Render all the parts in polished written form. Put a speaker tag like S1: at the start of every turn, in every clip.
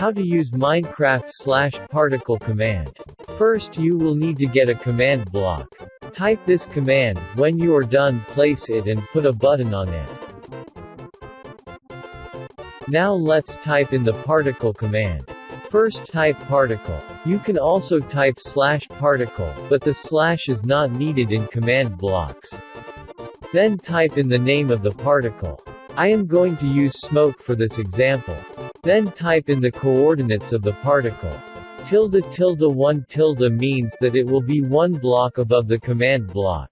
S1: How to use Minecraft/particle command. First you will need to get a command block. Type this command. When you are done, place it and put a button on it. Now let's type in the particle command. First type particle. You can also type /particle, but the slash is not needed in command blocks. Then type in the name of the particle. I am going to use smoke for this example. Then type in the coordinates of the particle. ~1 means that it will be one block above the command block.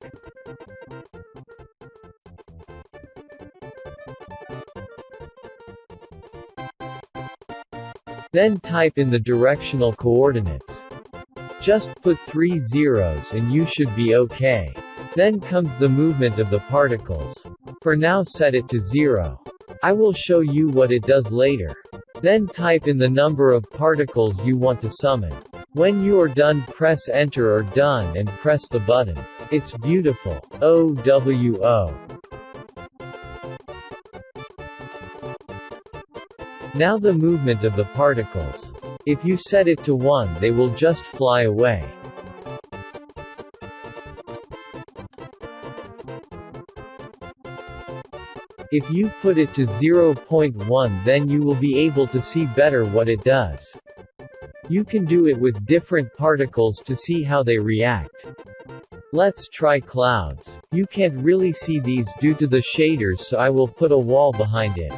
S1: Then type in the directional coordinates. Just put 3 zeros and you should be okay. Then comes the movement of the particles. For now set it to 0. I will show you what it does later. Then type in the number of particles you want to summon. When you are done, press enter or done and press the button. It's beautiful. OWO. Now the movement of the particles. If you set it to 1, they will just fly away. If you put it to 0.1, then you will be able to see better what it does. You can do it with different particles to see how they react. Let's try clouds. You can't really see these due to the shaders, so I will put a wall behind it.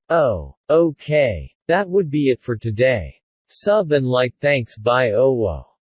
S1: Oh, okay. That would be it for today. Sub and like. Thanks. Bye. Owo.